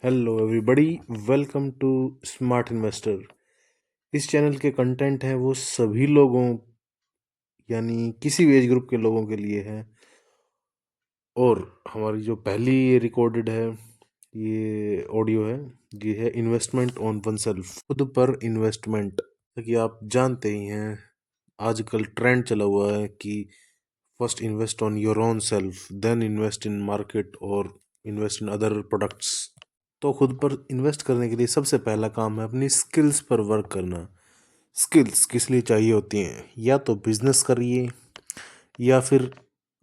Hello everybody, welcome to smart investor. इस channel के content हैं वो सभी लोगों यानी किसी भी एज ग्रुप के लोगों के लिए है। और हमारी जो पहली ये रिकॉर्डेड है, ये ऑडियो है, ये है इन्वेस्टमेंट ऑन वन सेल्फ, खुद पर इन्वेस्टमेंट। कि आप जानते ही हैं, आजकल ट्रेंड चला हुआ है कि first invest on your own self, then invest in market और इन्वेस्ट इन अदर प्रोडक्ट्स। तो खुद पर इन्वेस्ट करने के लिए सबसे पहला काम है अपनी स्किल्स पर वर्क करना। स्किल्स किस लिए चाहिए होती हैं? या तो बिजनेस करिए या फिर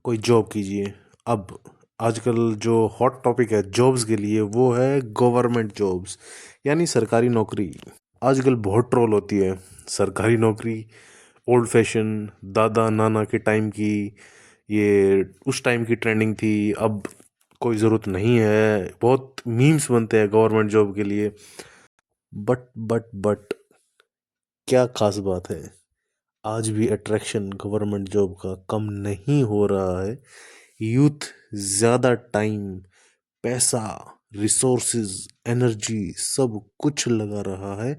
कोई जॉब कीजिए। अब आजकल जो हॉट टॉपिक है जॉब्स के लिए वो है गवर्नमेंट जॉब्स, यानी सरकारी नौकरी। आजकल बहुत ट्रोल होती है सरकारी नौकरी, ओल्ड फैशन, दादा नाना के टाइम की, ये उस टाइम की ट्रेंडिंग थी, अब कोई ज़रूरत नहीं है। बहुत मीम्स बनते हैं गवर्नमेंट जॉब के लिए। बट क्या खास बात है? आज भी अट्रैक्शन गवर्नमेंट जॉब का कम नहीं हो रहा है। यूथ ज़्यादा टाइम, पैसा, रिसोर्सेज, एनर्जी सब कुछ लगा रहा है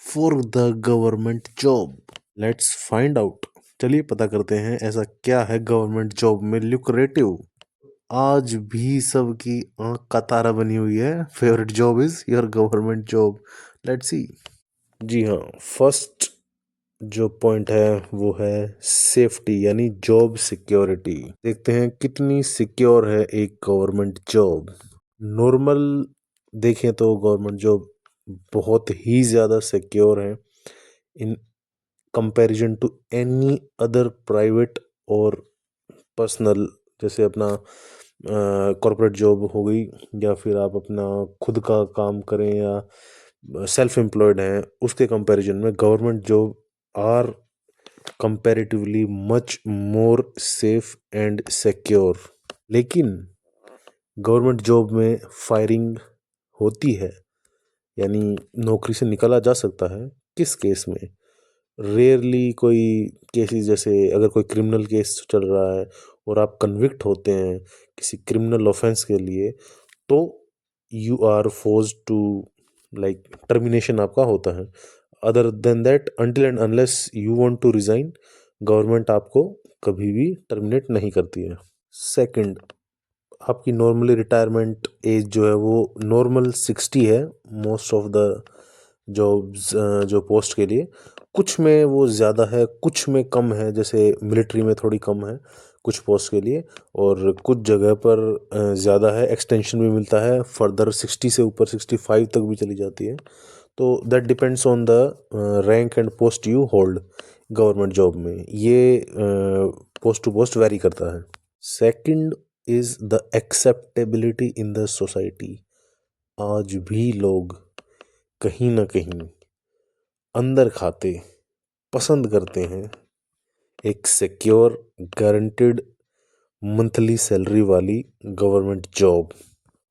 for the government job. Let's find out. चलिए पता करते हैं ऐसा क्या है गवर्नमेंट जॉब में ल्यूक्रेटिव। आज भी सबकी आंख का तारा बनी हुई है, favourite job is your government job. Let's see. जी हाँ, फर्स्ट जो पॉइंट है वो है सेफ्टी, यानी जॉब सिक्योरिटी। देखते हैं कितनी सिक्योर है एक गवर्नमेंट जॉब। नॉर्मल देखें तो गवर्नमेंट जॉब बहुत ही ज़्यादा सिक्योर है in comparison to any other private और पर्सनल। जैसे अपना कॉर्पोरेट जॉब हो गई, या फिर आप अपना खुद का काम करें या सेल्फ एम्प्लॉयड हैं, उसके कंपैरिजन में government job are comparatively much more safe and secure. लेकिन गवर्नमेंट जॉब में फायरिंग होती है, यानी नौकरी से निकाला जा सकता है। किस केस में? रेयरली कोई केसेस, जैसे अगर कोई क्रिमिनल केस चल रहा है और आप कन्विक्ट होते हैं किसी क्रिमिनल ऑफेंस के लिए, तो you are forced to, like termination आपका होता है। Other than that, until and unless you want to resign, government आपको कभी भी टर्मिनेट नहीं करती है। सेकंड, आपकी नॉर्मली रिटायरमेंट एज जो है वो नॉर्मल 60 है मोस्ट ऑफ द जॉब्स, जो पोस्ट के लिए। कुछ में वो ज़्यादा है, कुछ में कम है, जैसे मिलिट्री में थोड़ी कम है कुछ पोस्ट के लिए, और कुछ जगह पर ज़्यादा है, एक्सटेंशन भी मिलता है फर्दर 60 से ऊपर 65 तक भी चली जाती है। तो that depends on the rank and post you hold government job में। ये पोस्ट टू पोस्ट वेरी करता है। Second is the acceptability in the society. आज भी लोग कहीं ना कहीं अंदर खाते पसंद करते हैं एक सिक्योर, गारंटेड मंथली सैलरी वाली government job.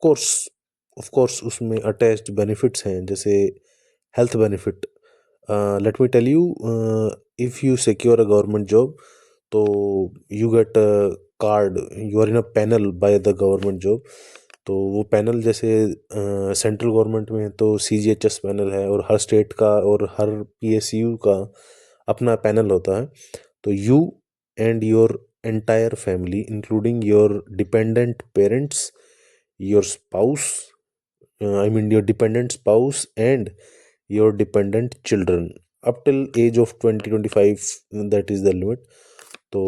Course of course उसमें अटैच्ड बेनिफिट्स हैं, जैसे health benefit. Let me tell you, if you secure a government job, तो you get card, you are in a panel by the government job. तो वो panel जैसे central government में है तो CGHS पैनल है, और हर स्टेट का और हर PSU का अपना पैनल होता है। तो you and your entire family, including your dependent parents, your spouse, I mean your dependent spouse and your dependent children up till age of 20-25, that is the limit. तो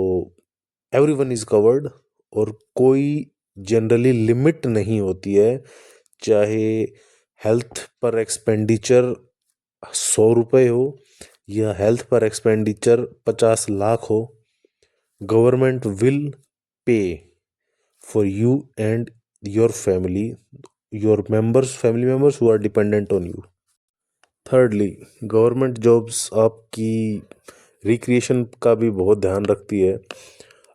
everyone is covered, और कोई generally limit नहीं होती है। चाहे health पर expenditure 100 रुपये हो या हेल्थ पर एक्सपेंडिचर 50 लाख हो, government will pay for you and your family, your members, family members who are dependent on you. Thirdly, government jobs आपकी रिक्रिएशन का भी बहुत ध्यान रखती है।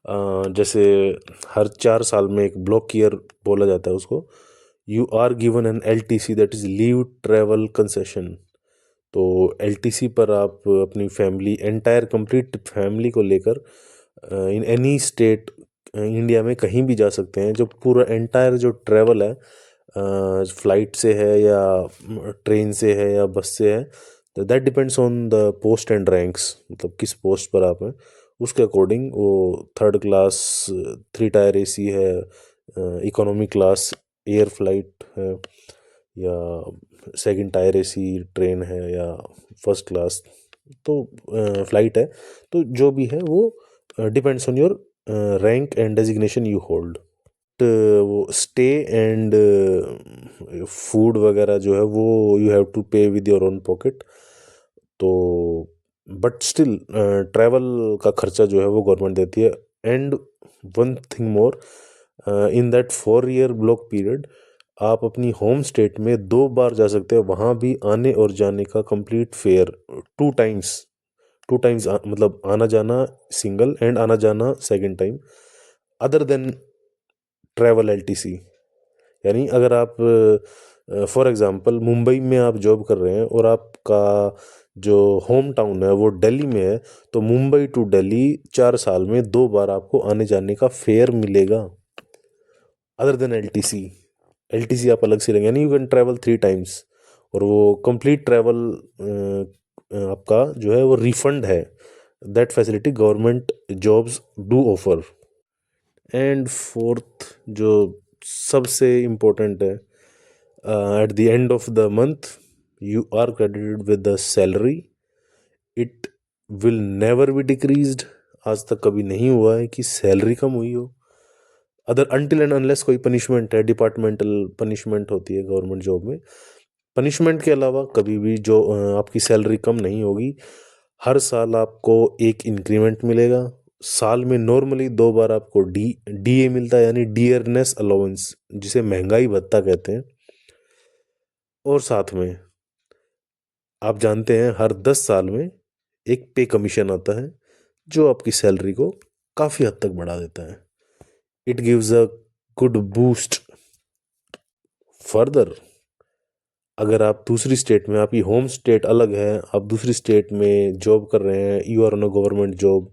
जैसे हर 4 साल में एक ब्लॉक ईयर बोला जाता है उसको। You are given an LTC, that is leave travel concession. तो LTC पर आप अपनी फैमिली, एंटायर कंप्लीट फैमिली को लेकर इन एनी स्टेट इंडिया में कहीं भी जा सकते हैं। जो पूरा एंटायर जो ट्रैवल है, फ्लाइट से है या ट्रेन से है या बस से है, तो that depends on the post and ranks, मतलब किस पोस्ट पर आप हैं उसके अकॉर्डिंग वो third class, three tier AC है, इकोनॉमी क्लास एयर फ्लाइट है, या सेकंड टायर एसी ट्रेन है, या फर्स्ट क्लास तो फ्लाइट है। तो जो भी है वो depends on your rank and designation you hold. वो स्टे एंड फूड वगैरह जो है वो यू हैव टू पे विद योर ओन पॉकेट। तो बट स्टिल ट्रैवल का खर्चा जो है वो गवर्नमेंट देती है। And one thing more, in that 4 year block period आप अपनी होम स्टेट में 2 बार जा सकते हो, वहाँ भी आने और जाने का कंप्लीट फेयर 2 टाइम्स। 2 टाइम्स मतलब आना जाना सिंगल एंड आना जाना second time, other than travel LTC. यानी अगर आप फॉर एग्जांपल मुंबई में आप जॉब कर रहे हैं और आपका जो होम टाउन है वो दिल्ली में है, तो मुंबई टू दिल्ली 4 साल में 2 बार आपको आने जाने का फेयर मिलेगा, अदर देन एलटीसी। एलटीसी आप अलग से लेंगे, यानी यू कैन ट्रैवल 3 टाइम्स, और वो कंप्लीट ट्रैवल आपका जो है वो रिफंड है। That facility government jobs do offer. And fourth जो सबसे इम्पोर्टेंट है, at the end of the month you are credited with the salary. It will never be decreased. आज तक कभी नहीं हुआ है कि सैलरी कम हुई हो, अदर अनटिल एंड अनलेस कोई पनिशमेंट है, डिपार्टमेंटल पनिशमेंट होती है गवर्नमेंट जॉब में। पनिशमेंट के अलावा कभी भी जो आपकी सैलरी कम नहीं होगी। हर साल आपको एक इंक्रीमेंट मिलेगा। साल में नॉर्मली 2 बार आपको डीए मिलता है, यानी डियरनेस अलाउंस, जिसे महंगाई भत्ता कहते हैं। और साथ में आप जानते हैं हर 10 साल में एक पे कमीशन आता है, जो आपकी सैलरी को काफ़ी हद तक बढ़ा देता है। It gives a good boost. Further अगर आप दूसरी स्टेट में, आपकी होम स्टेट अलग है, आप दूसरी स्टेट में जॉब कर रहे हैं, you are on a government job,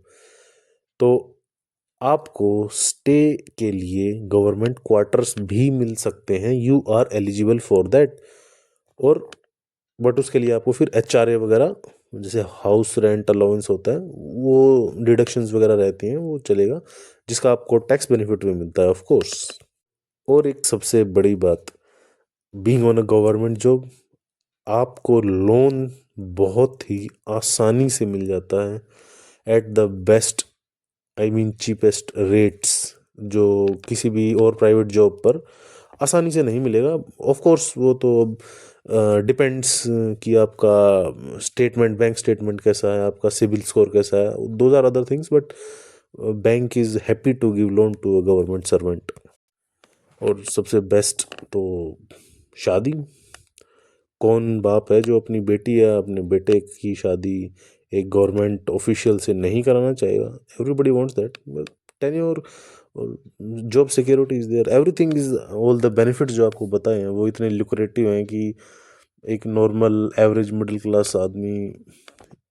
तो आपको स्टे के लिए गवर्नमेंट क्वार्टर्स भी मिल सकते हैं। You are eligible for that. और बट उसके लिए आपको फिर एचआरए वगैरह, जैसे हाउस रेंट अलाउंस होता है, वो डिडक्शंस वगैरह रहती हैं, वो चलेगा, जिसका आपको टैक्स बेनिफिट भी मिलता है ऑफ कोर्स। और एक सबसे बड़ी बात, being on a government job, आपको लोन बहुत ही आसानी से मिल जाता है at the best, I mean cheapest rates, जो किसी भी और प्राइवेट जॉब पर आसानी से नहीं मिलेगा। ऑफ कोर्स वो तो डिपेंड्स कि आपका स्टेटमेंट, बैंक स्टेटमेंट कैसा है, आपका सिबिल स्कोर कैसा है, those are other things, but bank is happy to give loan to a government servant. और सबसे बेस्ट तो शादी। कौन बाप है जो अपनी बेटी या अपने बेटे की शादी एक गवर्नमेंट ऑफिशियल से नहीं कराना चाहेगा? Everybody wants that. Tenure, job security is there, everything is, all the benefits जो आपको बताए हैं वो इतने लुक्रेटिव हैं कि एक नॉर्मल एवरेज मिडिल क्लास आदमी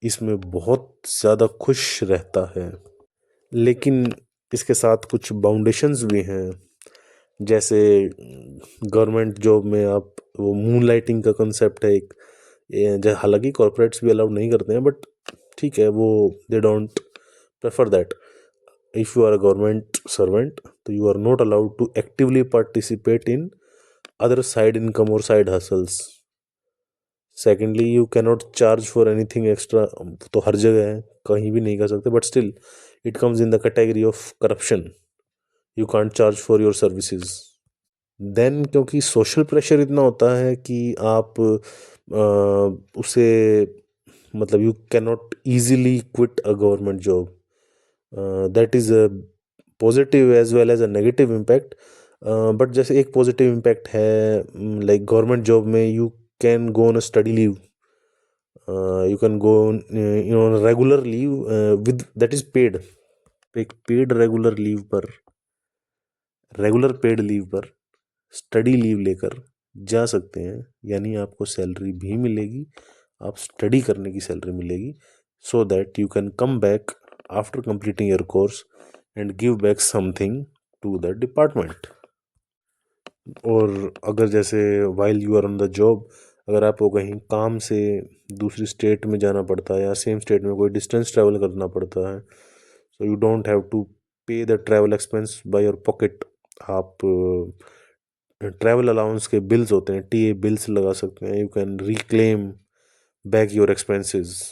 इसमें बहुत ज़्यादा खुश रहता है। लेकिन इसके साथ कुछ बाउंडेशंस भी हैं, जैसे गवर्नमेंट जॉब में आप, वो मून लाइटिंग का कंसेप्ट है एक, हालांकि कॉर्पोरेट्स भी अलाउड नहीं करते हैं, बट ठीक है, वो they don't prefer that. If you are a government servant, तो you are not allowed to actively participate in other side income और side hustles. Secondly, you cannot charge for anything extra, तो हर जगह है, कहीं भी नहीं कर सकते, but still it comes in the category of corruption. You can't charge for your services. Then क्योंकि सोशल प्रेशर इतना होता है कि आप उसे, मतलब you can not easily quit a government job. That is a positive as well as a negative impact. But जैसे एक पॉजिटिव इम्पैक्ट है, लाइक गवर्नमेंट जॉब में you can go on a study leave, you can go on regular leave with that is paid. एक paid regular leave पर, regular paid leave पर study leave लेकर जा सकते हैं, यानी आपको सैलरी भी मिलेगी, आप स्टडी करने की सैलरी मिलेगी, so that you can come back after completing your course and give back something to the department. और अगर जैसे while you are on the job, अगर आपको कहीं काम से दूसरी स्टेट में जाना पड़ता है या सेम स्टेट में कोई डिस्टेंस ट्रैवल करना पड़ता है, so you don't have to pay the travel expense by your pocket. आप ट्रैवल अलाउंस के बिल्स होते हैं, टीए बिल्स लगा सकते हैं, you can reclaim back your expenses.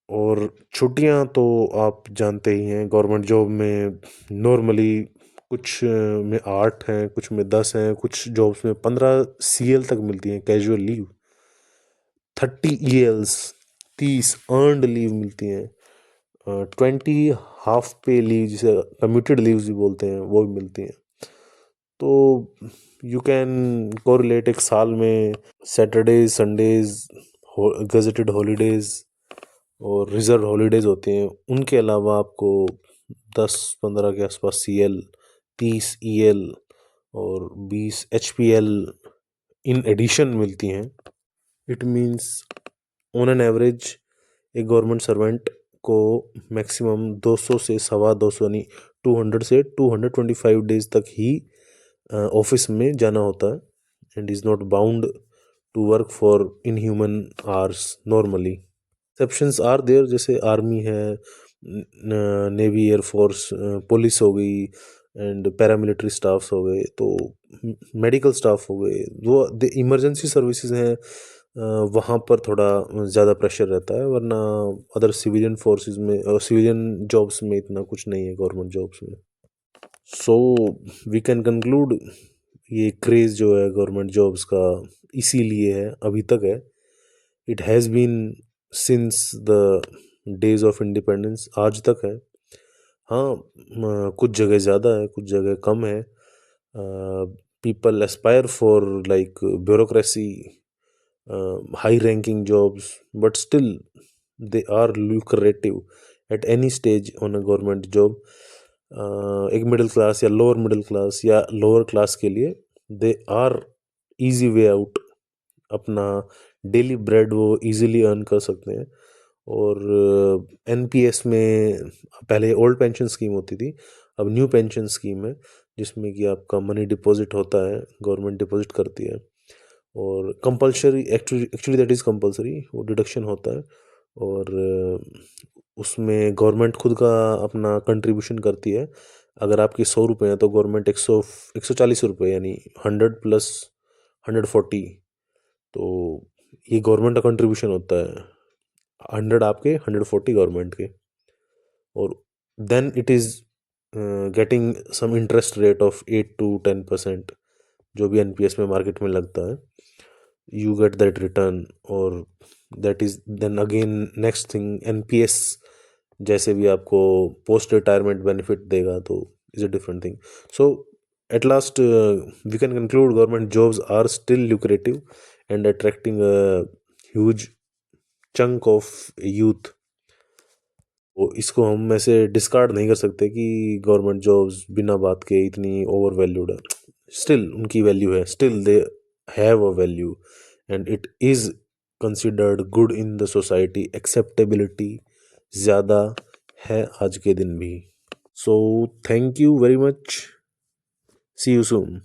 और छुट्टियां तो आप जानते ही हैं, गवर्नमेंट जॉब में नॉर्मली कुछ में 8 हैं, कुछ में 10 हैं, कुछ जॉब्स में 15 CL तक मिलती हैं casual leave, 30 ELs, 30 earned leave मिलती हैं, 20 हाफ पे लीव जिसे कम्यूटेड लीव्स भी बोलते हैं वो भी मिलती हैं। तो यू कैन कोरिलेट एक साल में सैटरडेज, संडेज, गजेटेड हॉलीडेज और रिजर्व हॉलीडेज होते हैं, उनके अलावा आपको 10-15 के आसपास CL, 30 EL और 20 HPL इन एडिशन मिलती हैं। It means on an average एक गवर्नमेंट सर्वेंट को मैक्सिमम 200 से 250 यानी 200 से 225 डेज तक ही ऑफिस में जाना होता है, and is not bound to work for inhuman hours normally. Exceptions are there, जैसे आर्मी है, नेवी, एयरफोर्स, पुलिस हो गई एंड पैरामिलिट्री स्टाफ्स हो गए, तो मेडिकल स्टाफ हो गए, वो इमरजेंसी सर्विसेज हैं, वहाँ पर थोड़ा ज़्यादा प्रेशर रहता है, वरना अदर सिविलियन फोर्सेस में, सिविलियन जॉब्स में इतना कुछ नहीं है गवर्नमेंट जॉब्स में। सो वी कैन कंक्लूड, ये क्रेज़ जो है गवर्नमेंट जॉब्स का इसीलिए है, अभी तक है। It has been since the days of independence, आज तक है। हाँ, कुछ जगह ज़्यादा है, कुछ जगह कम है। People aspire for like bureaucracy, high ranking jobs, but still they are lucrative at any stage on a government job. एक मिडिल क्लास या लोअर मिडिल क्लास या लोअर क्लास के लिए they are easy way out, अपना daily bread वो easily earn कर सकते हैं। और NPS में पहले ओल्ड पेंशन स्कीम होती थी, अब न्यू पेंशन स्कीम है, जिसमें कि आपका मनी डिपॉजिट होता है, गवर्नमेंट डिपॉजिट करती है, और compulsory, actually that is compulsory, वो डिडक्शन होता है। और उसमें गवर्नमेंट खुद का अपना कंट्रीब्यूशन करती है। अगर आपके 100 रुपये हैं तो गवर्नमेंट 140 रुपये यानी 100 प्लस 140, तो ये गवर्नमेंट का कंट्रीब्यूशन होता है। 100 आपके, 140 गवर्नमेंट के, और then it is getting some interest rate of 8 to 10%, जो भी NPS में मार्केट में लगता है, यू गेट दैट रिटर्न। और that is then again next thing, NPS जैसे भी आपको पोस्ट रिटायरमेंट बेनिफिट देगा, तो is a different thing. So at last we can conclude government jobs are still lucrative and attracting a huge chunk of youth. वो इसको हम ऐसे discard नहीं कर सकते कि गवर्नमेंट जॉब्स बिना बात के इतनी ओवर वैल्यूड है। स्टिल उनकी वैल्यू है, still they have a value, and it is considered good in the society, acceptability ज़्यादा है आज के दिन भी। So thank you very much, see you soon.